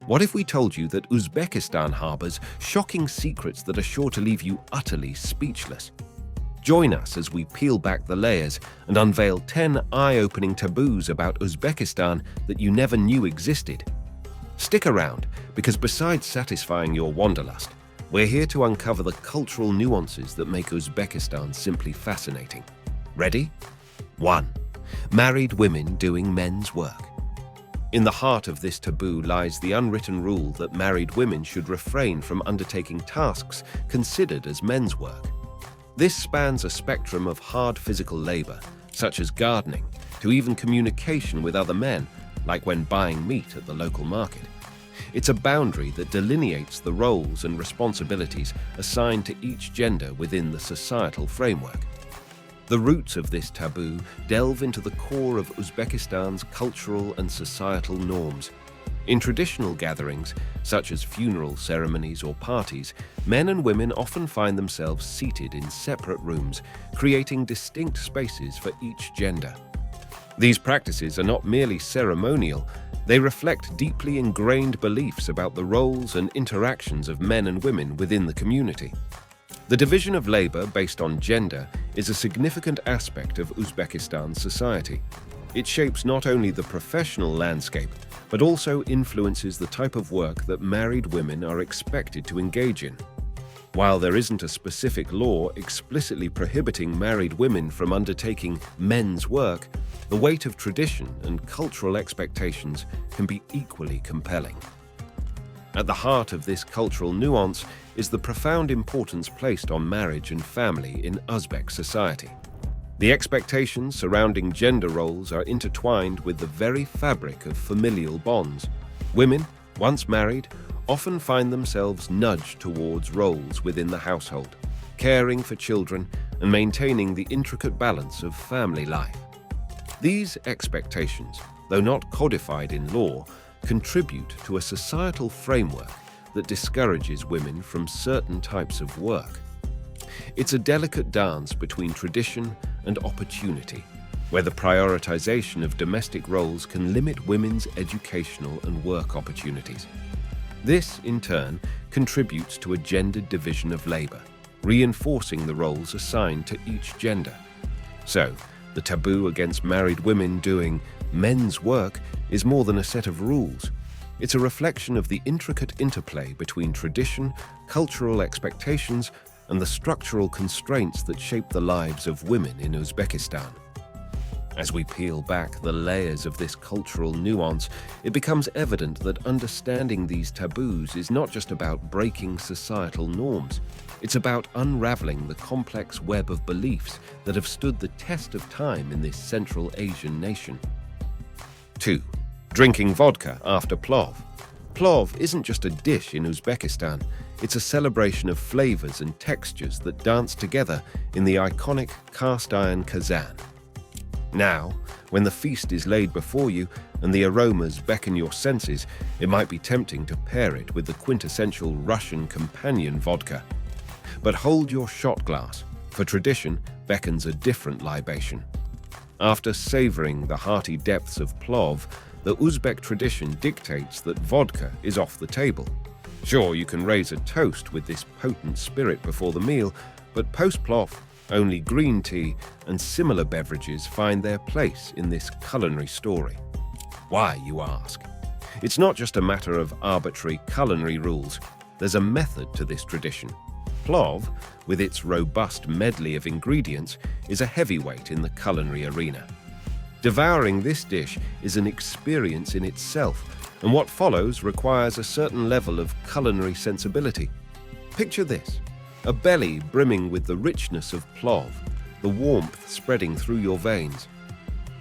What if we told you that Uzbekistan harbors shocking secrets that are sure to leave you utterly speechless? Join us as we peel back the layers and unveil 10 eye-opening taboos about Uzbekistan that you never knew existed. Stick around, because besides satisfying your wanderlust, we're here to uncover the cultural nuances that make Uzbekistan simply fascinating. Ready? 1. Married women doing men's work. In the heart of this taboo lies the unwritten rule that married women should refrain from undertaking tasks considered as men's work. This spans a spectrum of hard physical labor, such as gardening, to even communication with other men, like when buying meat at the local market. It's a boundary that delineates the roles and responsibilities assigned to each gender within the societal framework. The roots of this taboo delve into the core of Uzbekistan's cultural and societal norms. In traditional gatherings, such as funeral ceremonies or parties, men and women often find themselves seated in separate rooms, creating distinct spaces for each gender. These practices are not merely ceremonial, they reflect deeply ingrained beliefs about the roles and interactions of men and women within the community. The division of labor based on gender is a significant aspect of Uzbekistan's society. It shapes not only the professional landscape, but also influences the type of work that married women are expected to engage in. While there isn't a specific law explicitly prohibiting married women from undertaking men's work, the weight of tradition and cultural expectations can be equally compelling. At the heart of this cultural nuance is the profound importance placed on marriage and family in Uzbek society. The expectations surrounding gender roles are intertwined with the very fabric of familial bonds. Women, once married, often find themselves nudged towards roles within the household, caring for children and maintaining the intricate balance of family life. These expectations, though not codified in law, contribute to a societal framework that discourages women from certain types of work. It's a delicate dance between tradition and opportunity, where the prioritization of domestic roles can limit women's educational and work opportunities. This, in turn, contributes to a gendered division of labor, reinforcing the roles assigned to each gender. So, the taboo against married women doing men's work is more than a set of rules. It's a reflection of the intricate interplay between tradition, cultural expectations, and the structural constraints that shape the lives of women in Uzbekistan. As we peel back the layers of this cultural nuance, it becomes evident that understanding these taboos is not just about breaking societal norms. It's about unraveling the complex web of beliefs that have stood the test of time in this Central Asian nation. 2. Drinking vodka after Plov. Plov isn't just a dish in Uzbekistan, it's a celebration of flavors and textures that dance together in the iconic cast-iron kazan. Now, when the feast is laid before you and the aromas beckon your senses, it might be tempting to pair it with the quintessential Russian companion vodka. But hold your shot glass, for tradition beckons a different libation. After savoring the hearty depths of Plov, the Uzbek tradition dictates that vodka is off the table. Sure, you can raise a toast with this potent spirit before the meal, but post-Plov, only green tea and similar beverages find their place in this culinary story. Why, you ask? It's not just a matter of arbitrary culinary rules. There's a method to this tradition. Plov, with its robust medley of ingredients, is a heavyweight in the culinary arena. Devouring this dish is an experience in itself, and what follows requires a certain level of culinary sensibility. Picture this: a belly brimming with the richness of Plov, the warmth spreading through your veins.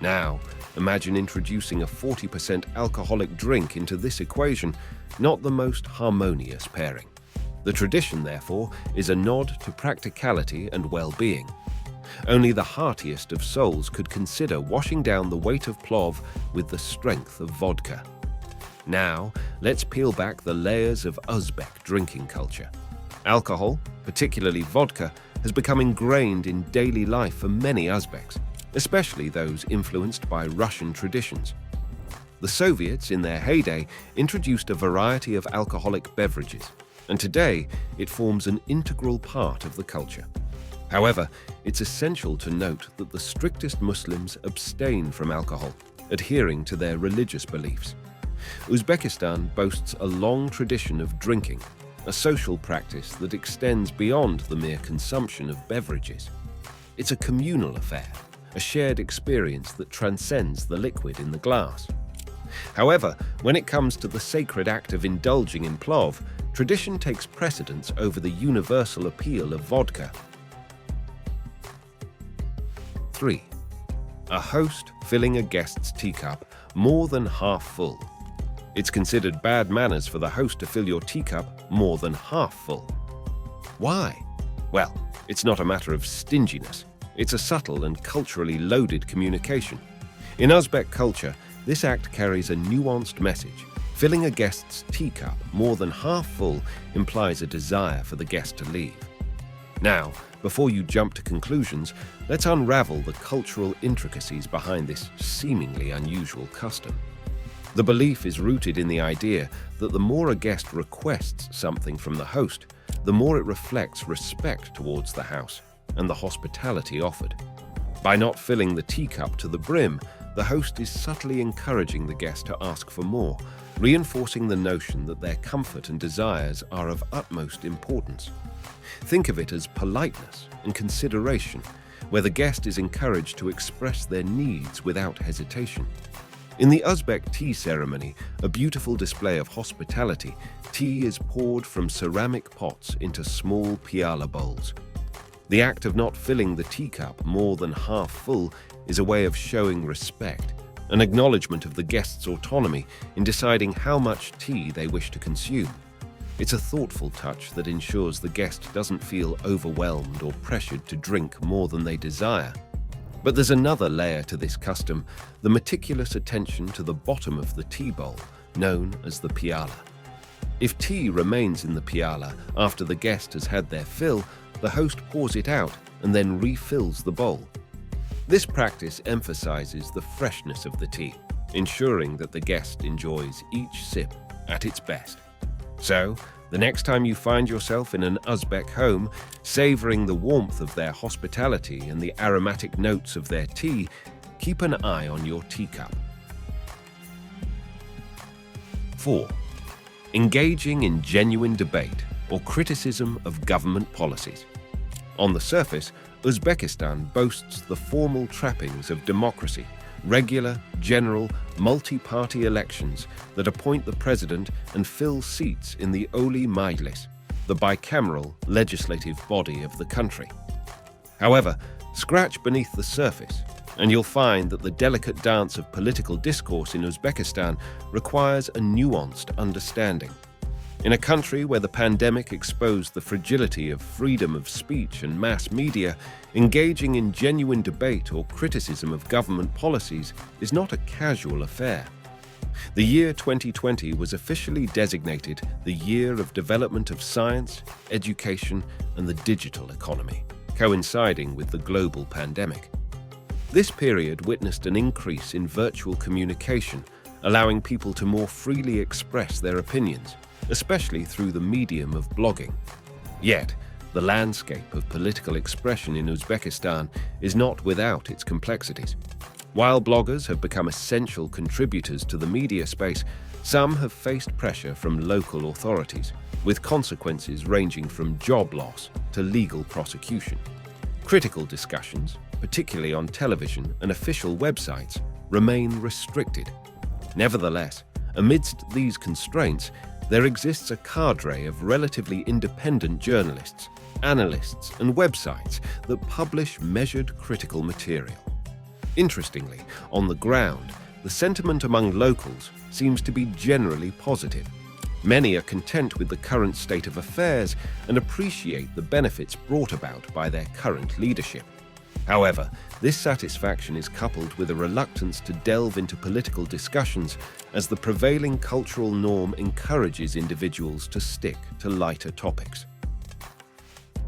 Now, imagine introducing a 40% alcoholic drink into this equation, not the most harmonious pairing. The tradition, therefore, is a nod to practicality and well-being. Only the heartiest of souls could consider washing down the weight of Plov with the strength of vodka. Now, let's peel back the layers of Uzbek drinking culture. Alcohol, particularly vodka, has become ingrained in daily life for many Uzbeks, especially those influenced by Russian traditions. The Soviets, in their heyday, introduced a variety of alcoholic beverages, and today it forms an integral part of the culture. However, it's essential to note that the strictest Muslims abstain from alcohol, adhering to their religious beliefs. Uzbekistan boasts a long tradition of drinking, a social practice that extends beyond the mere consumption of beverages. It's a communal affair, a shared experience that transcends the liquid in the glass. However, when it comes to the sacred act of indulging in plov, tradition takes precedence over the universal appeal of vodka. 3. A host filling a guest's teacup more than half full. It's considered bad manners for the host to fill your teacup more than half full. Why? Well, it's not a matter of stinginess. It's a subtle and culturally loaded communication. In Uzbek culture, this act carries a nuanced message. Filling a guest's teacup more than half full implies a desire for the guest to leave. Now, before you jump to conclusions, let's unravel the cultural intricacies behind this seemingly unusual custom. The belief is rooted in the idea that the more a guest requests something from the host, the more it reflects respect towards the house and the hospitality offered. By not filling the teacup to the brim, the host is subtly encouraging the guest to ask for more, reinforcing the notion that their comfort and desires are of utmost importance. Think of it as politeness and consideration, where the guest is encouraged to express their needs without hesitation. In the Uzbek tea ceremony, a beautiful display of hospitality, tea is poured from ceramic pots into small piala bowls. The act of not filling the teacup more than half full is a way of showing respect, an acknowledgement of the guest's autonomy in deciding how much tea they wish to consume. It's a thoughtful touch that ensures the guest doesn't feel overwhelmed or pressured to drink more than they desire. But there's another layer to this custom, the meticulous attention to the bottom of the tea bowl, known as the piala. If tea remains in the piala after the guest has had their fill, the host pours it out and then refills the bowl. This practice emphasizes the freshness of the tea, ensuring that the guest enjoys each sip at its best. So, the next time you find yourself in an Uzbek home, savoring the warmth of their hospitality and the aromatic notes of their tea, keep an eye on your teacup. 4. Engaging in genuine debate or criticism of government policies. On the surface, Uzbekistan boasts the formal trappings of democracy, regular, general, multi-party elections that appoint the president and fill seats in the Oli Majlis, the bicameral legislative body of the country. However, scratch beneath the surface, and you'll find that the delicate dance of political discourse in Uzbekistan requires a nuanced understanding. In a country where the pandemic exposed the fragility of freedom of speech and mass media, engaging in genuine debate or criticism of government policies is not a casual affair. The year 2020 was officially designated the Year of Development of Science, Education, and the Digital Economy, coinciding with the global pandemic. This period witnessed an increase in virtual communication, allowing people to more freely express their opinions, especially through the medium of blogging. Yet, the landscape of political expression in Uzbekistan is not without its complexities. While bloggers have become essential contributors to the media space, some have faced pressure from local authorities, with consequences ranging from job loss to legal prosecution. Critical discussions, particularly on television and official websites, remain restricted. Nevertheless, amidst these constraints, there exists a cadre of relatively independent journalists, analysts, and websites that publish measured critical material. Interestingly, on the ground, the sentiment among locals seems to be generally positive. Many are content with the current state of affairs and appreciate the benefits brought about by their current leadership. However, this satisfaction is coupled with a reluctance to delve into political discussions as the prevailing cultural norm encourages individuals to stick to lighter topics.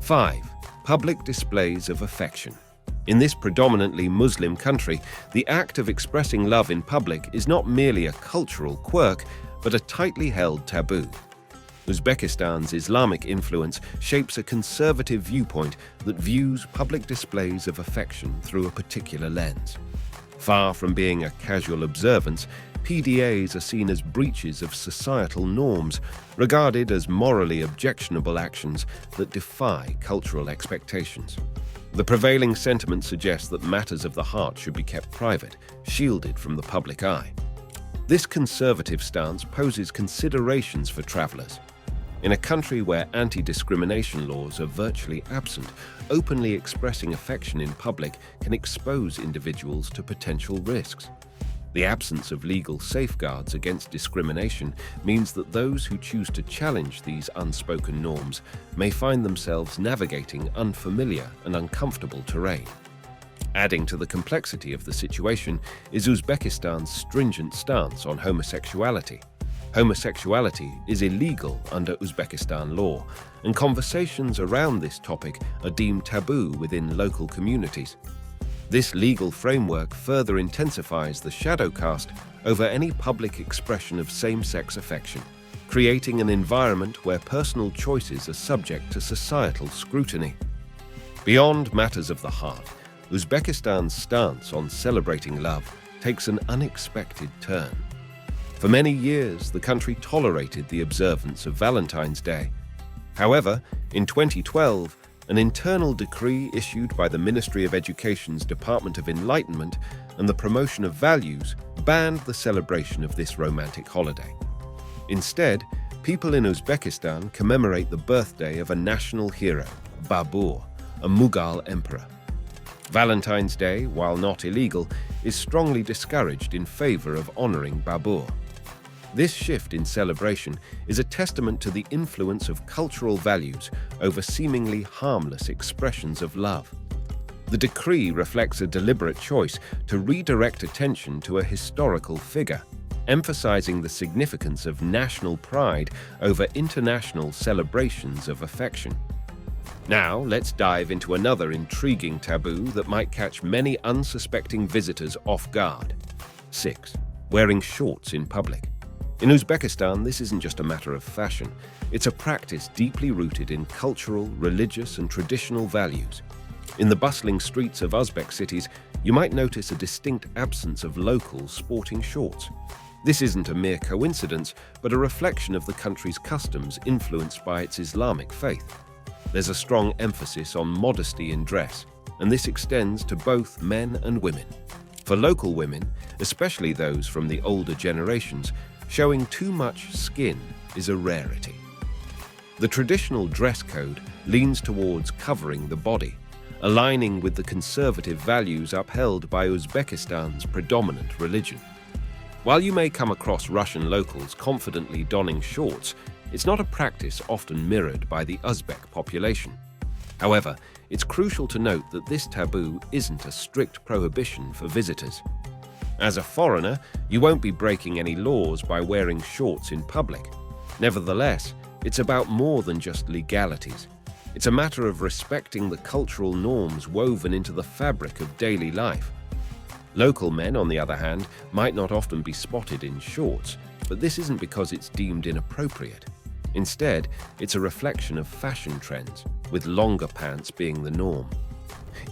5. Public displays of affection. In this predominantly Muslim country, the act of expressing love in public is not merely a cultural quirk, but a tightly held taboo. Uzbekistan's Islamic influence shapes a conservative viewpoint that views public displays of affection through a particular lens. Far from being a casual observance, PDAs are seen as breaches of societal norms, regarded as morally objectionable actions that defy cultural expectations. The prevailing sentiment suggests that matters of the heart should be kept private, shielded from the public eye. This conservative stance poses considerations for travelers. In a country where anti-discrimination laws are virtually absent, openly expressing affection in public can expose individuals to potential risks. The absence of legal safeguards against discrimination means that those who choose to challenge these unspoken norms may find themselves navigating unfamiliar and uncomfortable terrain. Adding to the complexity of the situation is Uzbekistan's stringent stance on homosexuality. Homosexuality is illegal under Uzbekistan law, and conversations around this topic are deemed taboo within local communities. This legal framework further intensifies the shadow cast over any public expression of same-sex affection, creating an environment where personal choices are subject to societal scrutiny. Beyond matters of the heart, Uzbekistan's stance on celebrating love takes an unexpected turn. For many years, the country tolerated the observance of Valentine's Day. However, in 2012, an internal decree issued by the Ministry of Education's Department of Enlightenment and the Promotion of Values banned the celebration of this romantic holiday. Instead, people in Uzbekistan commemorate the birthday of a national hero, Babur, a Mughal emperor. Valentine's Day, while not illegal, is strongly discouraged in favor of honoring Babur. This shift in celebration is a testament to the influence of cultural values over seemingly harmless expressions of love. The decree reflects a deliberate choice to redirect attention to a historical figure, emphasizing the significance of national pride over international celebrations of affection. Now, let's dive into another intriguing taboo that might catch many unsuspecting visitors off guard. 6. Wearing shorts in public. In Uzbekistan, this isn't just a matter of fashion. It's a practice deeply rooted in cultural, religious, and traditional values. In the bustling streets of Uzbek cities, you might notice a distinct absence of locals sporting shorts. This isn't a mere coincidence, but a reflection of the country's customs influenced by its Islamic faith. There's a strong emphasis on modesty in dress, and this extends to both men and women. For local women, especially those from the older generations, showing too much skin is a rarity. The traditional dress code leans towards covering the body, aligning with the conservative values upheld by Uzbekistan's predominant religion. While you may come across Russian locals confidently donning shorts, it's not a practice often mirrored by the Uzbek population. However, it's crucial to note that this taboo isn't a strict prohibition for visitors. As a foreigner, you won't be breaking any laws by wearing shorts in public. Nevertheless, it's about more than just legalities. It's a matter of respecting the cultural norms woven into the fabric of daily life. Local men, on the other hand, might not often be spotted in shorts, but this isn't because it's deemed inappropriate. Instead, it's a reflection of fashion trends, with longer pants being the norm.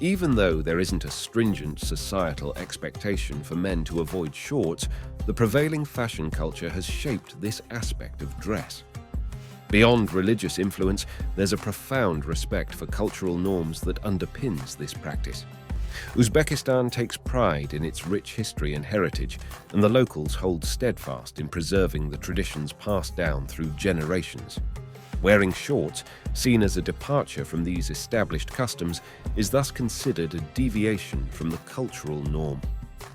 Even though there isn't a stringent societal expectation for men to avoid shorts, the prevailing fashion culture has shaped this aspect of dress. Beyond religious influence, there's a profound respect for cultural norms that underpins this practice. Uzbekistan takes pride in its rich history and heritage, and the locals hold steadfast in preserving the traditions passed down through generations. Wearing shorts, seen as a departure from these established customs, is thus considered a deviation from the cultural norm.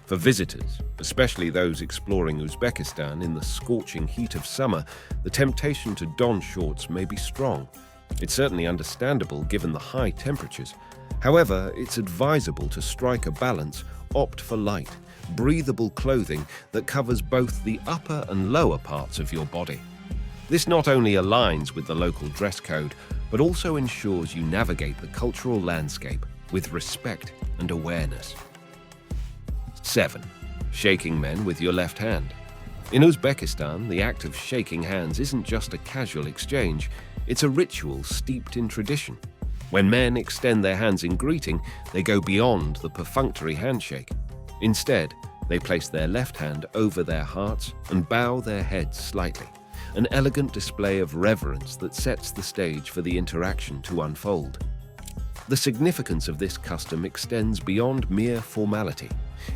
For visitors, especially those exploring Uzbekistan in the scorching heat of summer, the temptation to don shorts may be strong. It's certainly understandable given the high temperatures. However, it's advisable to strike a balance, opt for light, breathable clothing that covers both the upper and lower parts of your body. This not only aligns with the local dress code, but also ensures you navigate the cultural landscape with respect and awareness. 7. Shaking men with your left hand. In Uzbekistan, the act of shaking hands isn't just a casual exchange, it's a ritual steeped in tradition. When men extend their hands in greeting, they go beyond the perfunctory handshake. Instead, they place their left hand over their hearts and bow their heads slightly, an elegant display of reverence that sets the stage for the interaction to unfold. The significance of this custom extends beyond mere formality.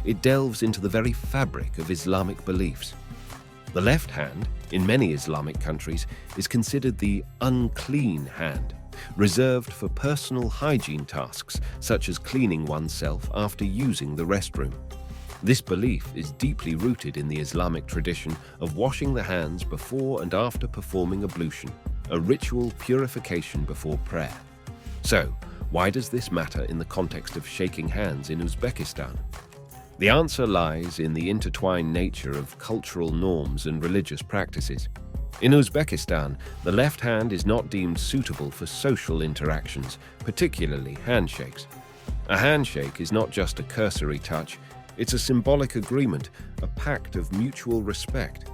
It delves into the very fabric of Islamic beliefs. The left hand, in many Islamic countries, is considered the unclean hand, reserved for personal hygiene tasks such as cleaning oneself after using the restroom. This belief is deeply rooted in the Islamic tradition of washing the hands before and after performing ablution, a ritual purification before prayer. So, why does this matter in the context of shaking hands in Uzbekistan? The answer lies in the intertwined nature of cultural norms and religious practices. In Uzbekistan, the left hand is not deemed suitable for social interactions, particularly handshakes. A handshake is not just a cursory touch, it's a symbolic agreement, a pact of mutual respect.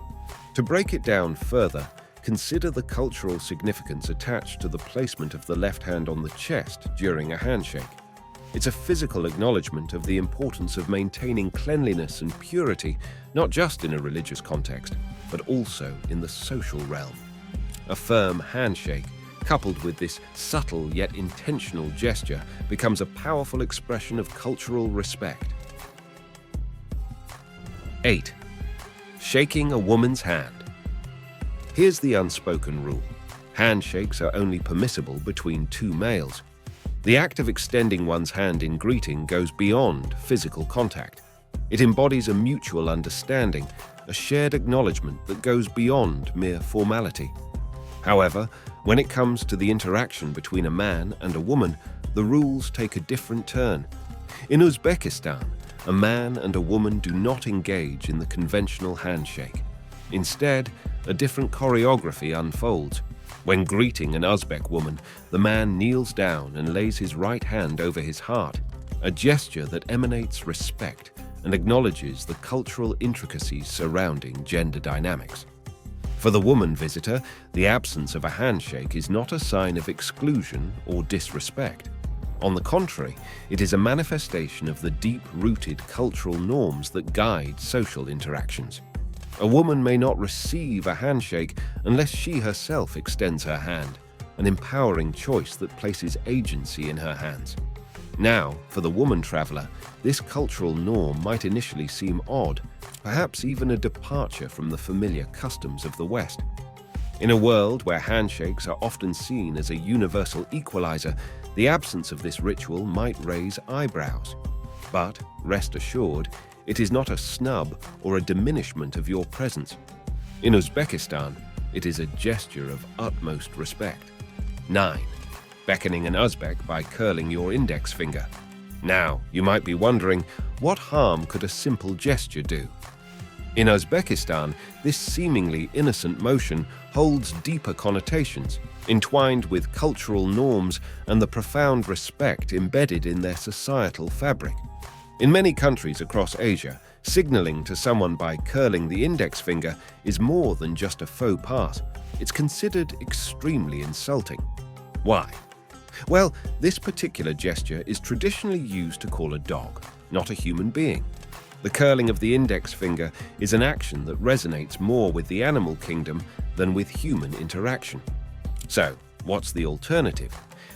To break it down further, consider the cultural significance attached to the placement of the left hand on the chest during a handshake. It's a physical acknowledgement of the importance of maintaining cleanliness and purity, not just in a religious context, but also in the social realm. A firm handshake, coupled with this subtle yet intentional gesture, becomes a powerful expression of cultural respect. 8. Shaking a woman's hand. Here's the unspoken rule. Handshakes are only permissible between two males. The act of extending one's hand in greeting goes beyond physical contact. It embodies a mutual understanding, a shared acknowledgement that goes beyond mere formality. However, when it comes to the interaction between a man and a woman, the rules take a different turn. In Uzbekistan, a man and a woman do not engage in the conventional handshake. Instead, a different choreography unfolds. When greeting an Uzbek woman, the man kneels down and lays his right hand over his heart, a gesture that emanates respect and acknowledges the cultural intricacies surrounding gender dynamics. For the woman visitor, the absence of a handshake is not a sign of exclusion or disrespect. On the contrary, it is a manifestation of the deep-rooted cultural norms that guide social interactions. A woman may not receive a handshake unless she herself extends her hand, an empowering choice that places agency in her hands. Now, for the woman traveler, this cultural norm might initially seem odd, perhaps even a departure from the familiar customs of the West. In a world where handshakes are often seen as a universal equalizer, the absence of this ritual might raise eyebrows. But, rest assured, it is not a snub or a diminishment of your presence. In Uzbekistan, it is a gesture of utmost respect. 9. Beckoning an Uzbek by curling your index finger. Now, you might be wondering, what harm could a simple gesture do? In Uzbekistan, this seemingly innocent motion holds deeper connotations, entwined with cultural norms and the profound respect embedded in their societal fabric. In many countries across Asia, signaling to someone by curling the index finger is more than just a faux pas. It's considered extremely insulting. Why? Well, this particular gesture is traditionally used to call a dog, not a human being. The curling of the index finger is an action that resonates more with the animal kingdom than with human interaction. So, what's the alternative?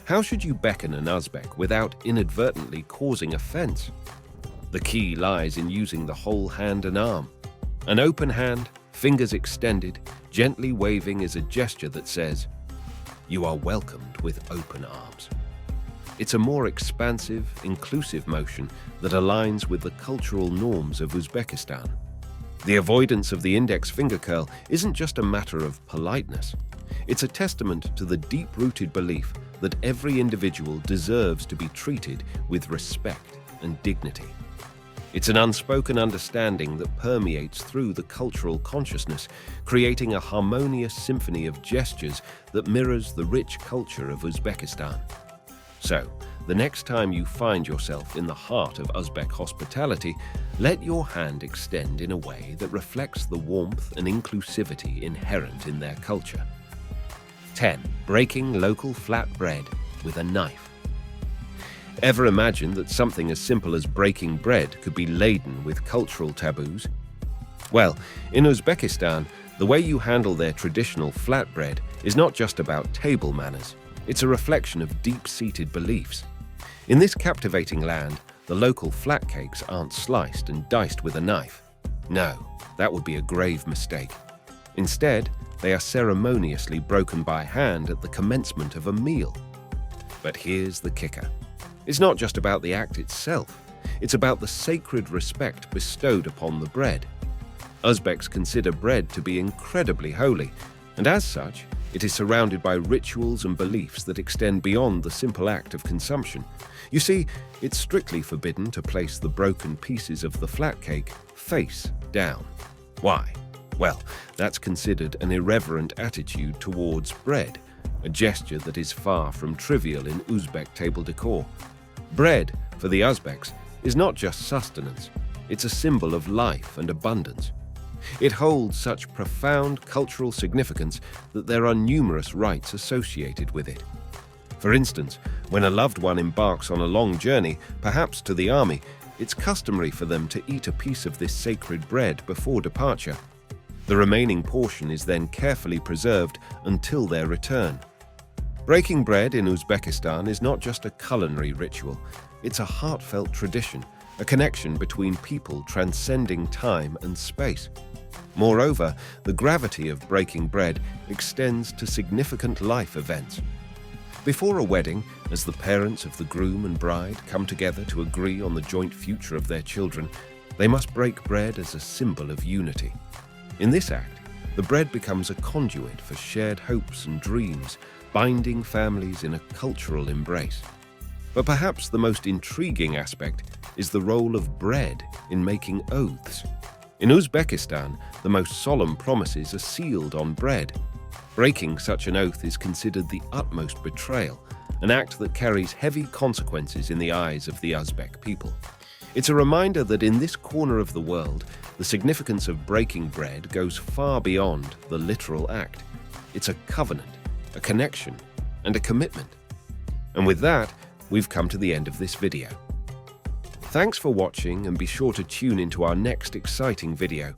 How should you beckon an Uzbek without inadvertently causing offense? The key lies in using the whole hand and arm. An open hand, fingers extended, gently waving is a gesture that says, "You are welcomed with open arms." It's a more expansive, inclusive motion that aligns with the cultural norms of Uzbekistan. The avoidance of the index finger curl isn't just a matter of politeness. It's a testament to the deep-rooted belief that every individual deserves to be treated with respect and dignity. It's an unspoken understanding that permeates through the cultural consciousness, creating a harmonious symphony of gestures that mirrors the rich culture of Uzbekistan. So, the next time you find yourself in the heart of Uzbek hospitality, let your hand extend in a way that reflects the warmth and inclusivity inherent in their culture. 10. Breaking local flatbread with a knife. Ever imagine that something as simple as breaking bread could be laden with cultural taboos? Well, in Uzbekistan, the way you handle their traditional flatbread is not just about table manners. It's a reflection of deep-seated beliefs. In this captivating land, the local flat cakes aren't sliced and diced with a knife. No, that would be a grave mistake. Instead, they are ceremoniously broken by hand at the commencement of a meal. But here's the kicker. It's not just about the act itself. It's about the sacred respect bestowed upon the bread. Uzbeks consider bread to be incredibly holy, and as such, it is surrounded by rituals and beliefs that extend beyond the simple act of consumption. You see, it's strictly forbidden to place the broken pieces of the flat cake face down. Why? Well, that's considered an irreverent attitude towards bread, a gesture that is far from trivial in Uzbek table decor. Bread, for the Uzbeks, is not just sustenance, it's a symbol of life and abundance. It holds such profound cultural significance that there are numerous rites associated with it. For instance, when a loved one embarks on a long journey, perhaps to the army, it's customary for them to eat a piece of this sacred bread before departure. The remaining portion is then carefully preserved until their return. Breaking bread in Uzbekistan is not just a culinary ritual, it's a heartfelt tradition, a connection between people transcending time and space. Moreover, the gravity of breaking bread extends to significant life events. Before a wedding, as the parents of the groom and bride come together to agree on the joint future of their children, they must break bread as a symbol of unity. In this act, the bread becomes a conduit for shared hopes and dreams, binding families in a cultural embrace. But perhaps the most intriguing aspect is the role of bread in making oaths. In Uzbekistan, the most solemn promises are sealed on bread. Breaking such an oath is considered the utmost betrayal, an act that carries heavy consequences in the eyes of the Uzbek people. It's a reminder that in this corner of the world, the significance of breaking bread goes far beyond the literal act. It's a covenant, a connection, and a commitment. And with that, we've come to the end of this video. Thanks for watching, and be sure to tune into our next exciting video.